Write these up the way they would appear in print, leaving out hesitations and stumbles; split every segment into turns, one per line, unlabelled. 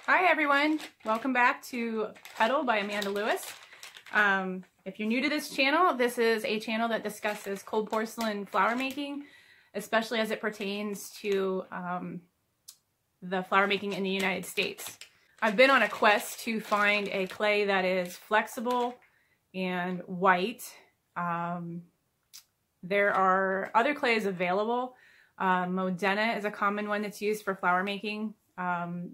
Hi everyone, welcome back to Petal by Amanda Lewis. If you're new to this channel, this is a channel that discusses cold porcelain flower making, especially as it pertains to the flower making in the United States. I've been on a quest to find a clay that is flexible and white. There are other clays available. Modena is a common one that's used for flower making.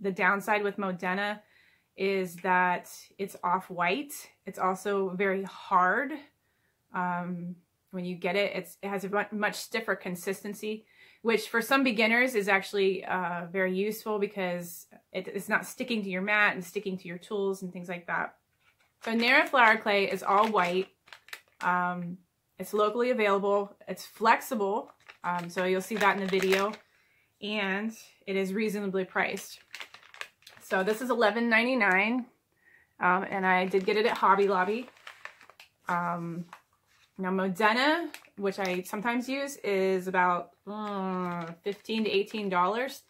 The downside with Modena is that it's off-white. It's also very hard. When you get it, it has a much stiffer consistency, which for some beginners is actually very useful because it's not sticking to your mat and sticking to your tools and things like that. So NARA flower clay is all white. It's locally available. It's flexible, so you'll see that in the video. And it is reasonably priced. So this is $11.99, and I did get it at Hobby Lobby. Now Modena, which I sometimes use, is about $15 to $18,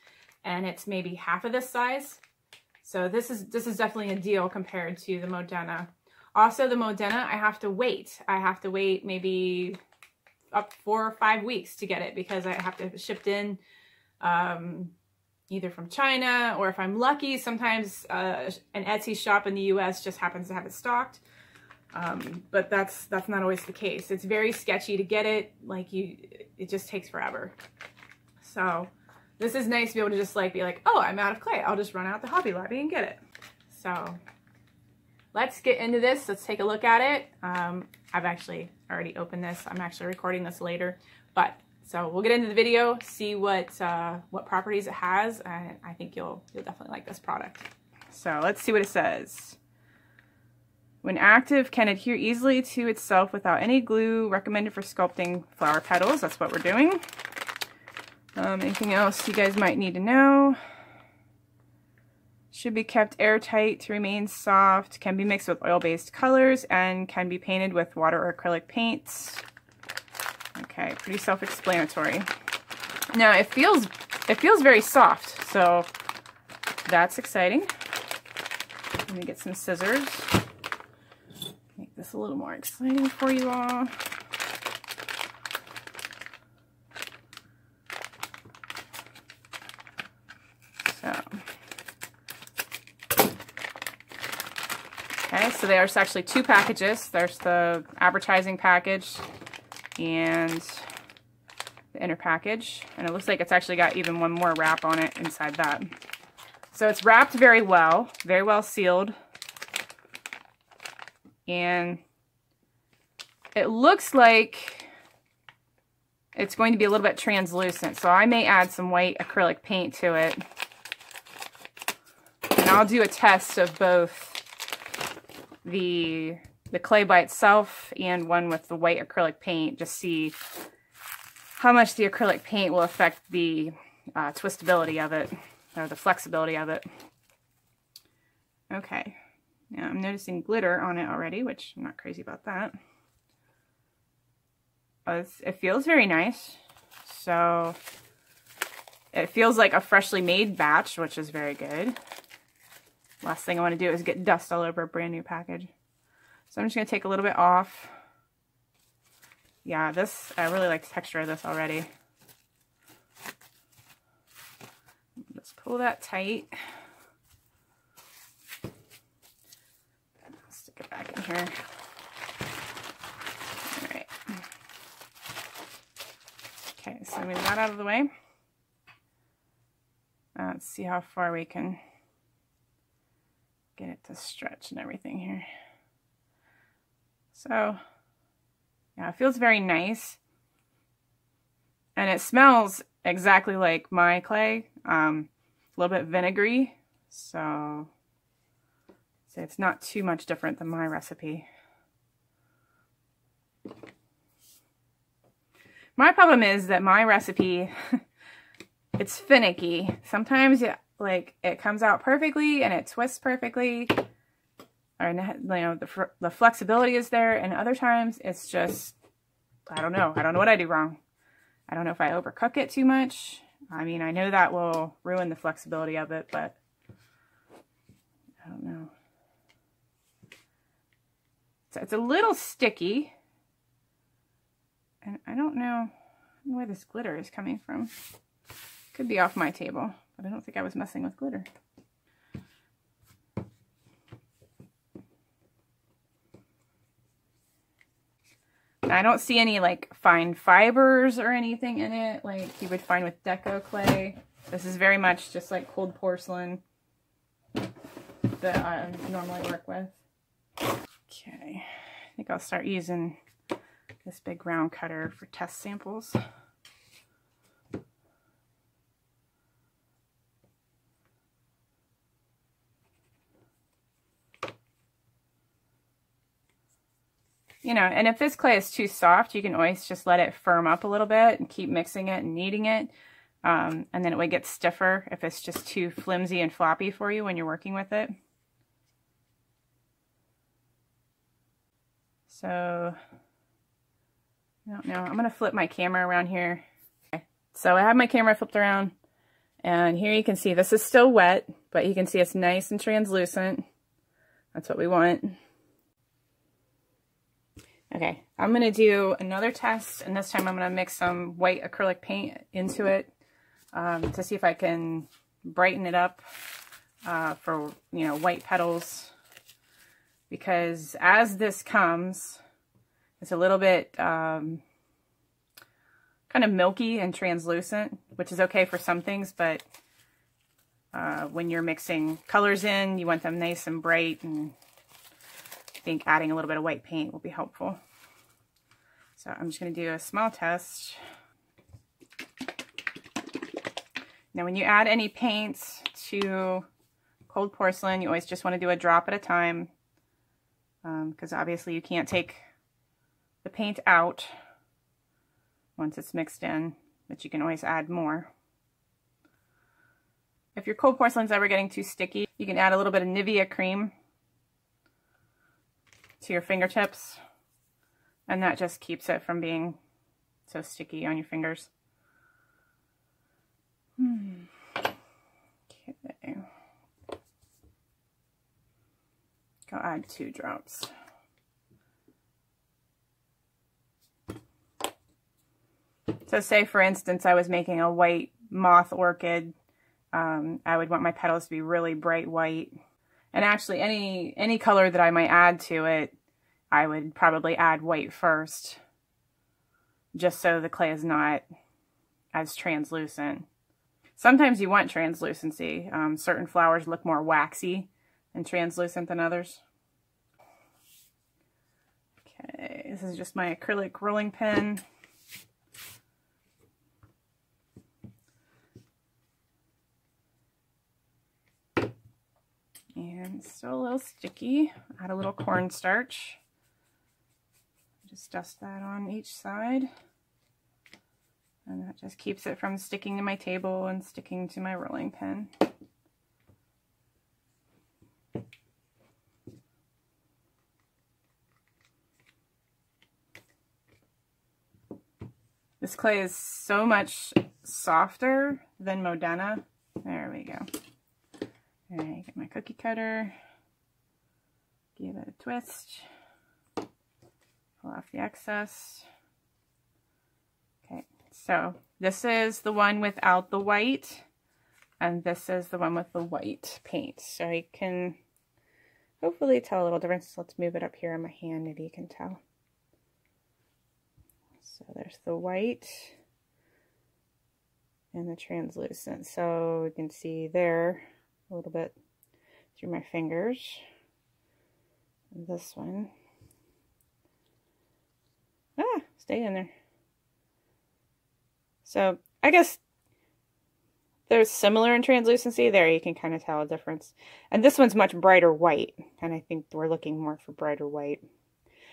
and it's maybe half of this size. So this is definitely a deal compared to the Modena. Also, the Modena, I have to wait. I have to wait maybe up 4 or 5 weeks to get it because I have to have it shipped in. Either from China, or if I'm lucky, sometimes an Etsy shop in the US just happens to have it stocked. But that's not always the case. It's very sketchy to get it. It just takes forever. So this is nice to be able to just be like, oh, I'm out of clay. I'll just run out to Hobby Lobby and get it. So let's get into this. Let's take a look at it. I've actually already opened this. I'm actually recording this later, so we'll get into the video, see what properties it has, and I think you'll definitely like this product. So let's see what it says. When active, can adhere easily to itself without any glue. Recommended for sculpting flower petals. That's what we're doing. Anything else you guys might need to know? Should be kept airtight to remain soft. Can be mixed with oil-based colors and can be painted with water or acrylic paints. Okay, pretty self-explanatory. Now it feels very soft, so that's exciting. Let me get some scissors. Make this a little more exciting for you all. Okay, so there's actually 2 packages. There's the advertising package and the inner package, and it looks like it's actually got even one more wrap on it inside that. So it's wrapped very well sealed, and it looks like it's going to be a little bit translucent, so I may add some white acrylic paint to it, and I'll do a test of both the clay by itself and one with the white acrylic paint, just see how much the acrylic paint will affect the twistability of it, or the flexibility of it. Okay, now I'm noticing glitter on it already, which I'm not crazy about that. It feels very nice. So it feels like a freshly made batch, which is very good. Last thing I want to do is get dust all over a brand new package. So I'm just going to take a little bit off. Yeah, I really like the texture of this already. Let's pull that tight. Stick it back in here. Alright. Okay, so move that out of the way. Let's see how far we can get it to stretch and everything here. So, yeah, it feels very nice. And it smells exactly like my clay. A little bit vinegary. So it's not too much different than my recipe. My problem is that my recipe, it's finicky. Sometimes it comes out perfectly and it twists perfectly. Or, the flexibility is there, and other times it's just, I don't know what I do wrong. I don't know if I overcook it too much. I mean, I know that will ruin the flexibility of it, but So it's a little sticky. And I don't know where this glitter is coming from. Could be off my table, but I don't think I was messing with glitter. I don't see any like fine fibers or anything in it like you would find with deco clay. This is very much just like cold porcelain that I normally work with. Okay, I think I'll start using this big round cutter for test samples. You know, and if this clay is too soft, you can always just let it firm up a little bit and keep mixing it and kneading it. And then it would get stiffer if it's just too flimsy and floppy for you when you're working with it. So, I don't know. I'm going to flip my camera around here. Okay. So I have my camera flipped around. And here you can see this is still wet, but you can see it's nice and translucent. That's what we want. Okay, I'm going to do another test, and this time I'm going to mix some white acrylic paint into it to see if I can brighten it up for, you know, white petals. Because as this comes, it's a little bit kind of milky and translucent, which is okay for some things, but when you're mixing colors in, you want them nice and bright, and I think adding a little bit of white paint will be helpful. So I'm just going to do a small test. Now when you add any paints to cold porcelain, you always just want to do a drop at a time, because obviously you can't take the paint out once it's mixed in, but you can always add more. If your cold porcelain's ever getting too sticky, you can add a little bit of Nivea cream to your fingertips, and that just keeps it from being so sticky on your fingers. Okay. I'll add 2 drops. So say for instance I was making a white moth orchid, I would want my petals to be really bright white. And actually any color that I might add to it, I would probably add white first, just so the clay is not as translucent. Sometimes you want translucency. Certain flowers look more waxy and translucent than others. Okay, this is just my acrylic rolling pin. And it's still a little sticky. Add a little cornstarch. Just dust that on each side. And that just keeps it from sticking to my table and sticking to my rolling pin. This clay is so much softer than Modena. There we go. Alright, get my cookie cutter, give it a twist, pull off the excess. Okay, so this is the one without the white, and this is the one with the white paint. So you can hopefully tell a little difference. Let's move it up here on my hand, maybe you can tell. So there's the white and the translucent. So you can see there a little bit through my fingers. And this one. Stay in there. So I guess they're similar in translucency. There you can kind of tell a difference. And this one's much brighter white, and I think we're looking more for brighter white.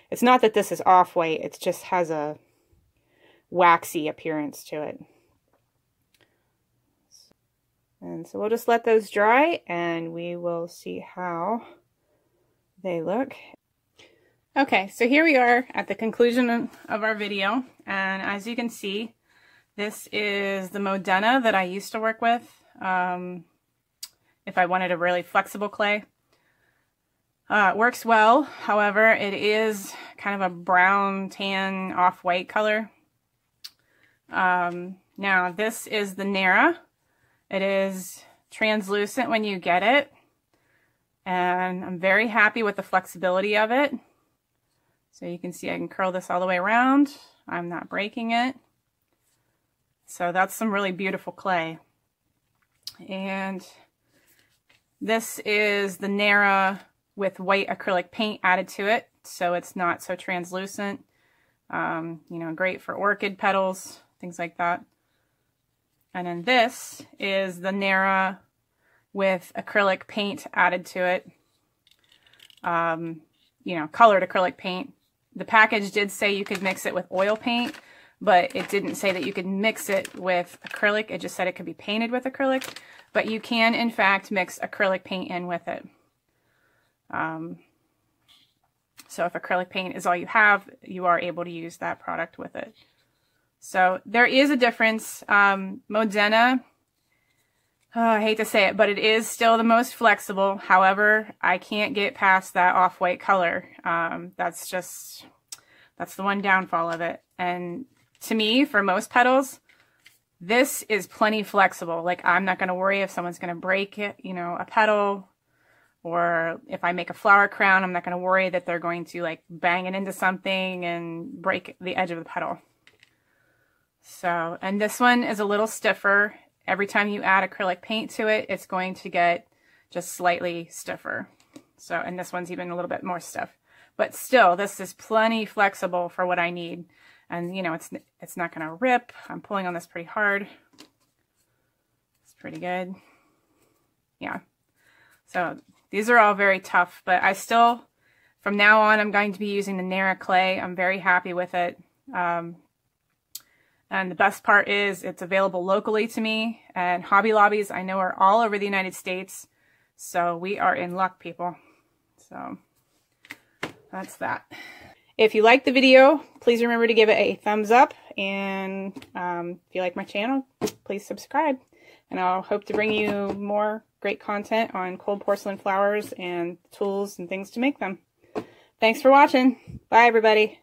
It's not that this is off-white, it just has a waxy appearance to it. And so we'll just let those dry and we will see how they look. Okay, so here we are at the conclusion of our video, and as you can see, this is the Modena that I used to work with if I wanted a really flexible clay. It works well, however, it is kind of a brown, tan, off-white color. Now, this is the NARA. It is translucent when you get it, and I'm very happy with the flexibility of it. So you can see I can curl this all the way around. I'm not breaking it. So that's some really beautiful clay. And this is the NARA with white acrylic paint added to it, so it's not so translucent. You know, great for orchid petals, things like that. And then this is the NARA with acrylic paint added to it. You know, colored acrylic paint. The package did say you could mix it with oil paint, but it didn't say that you could mix it with acrylic. It just said it could be painted with acrylic, but you can, in fact, mix acrylic paint in with it. So if acrylic paint is all you have, you are able to use that product with it. So there is a difference. Modena, I hate to say it, but it is still the most flexible. However, I can't get past that off-white color. That's the one downfall of it. And to me, for most petals, this is plenty flexible. Like, I'm not going to worry if someone's going to break it, you know, a petal, or if I make a flower crown, I'm not going to worry that they're going to like bang it into something and break the edge of the petal. So, and this one is a little stiffer. Every time you add acrylic paint to it, it's going to get just slightly stiffer. So, and this one's even a little bit more stiff. But still, this is plenty flexible for what I need. And, you know, it's not going to rip. I'm pulling on this pretty hard. It's pretty good. Yeah. So, these are all very tough, but I still, from now on, I'm going to be using the NARA clay. I'm very happy with it. And the best part is it's available locally to me, and Hobby Lobbies I know are all over the United States. So we are in luck, people. So that's that. If you liked the video, please remember to give it a thumbs up. And if you like my channel, please subscribe. And I'll hope to bring you more great content on cold porcelain flowers and tools and things to make them. Thanks for watching. Bye, everybody.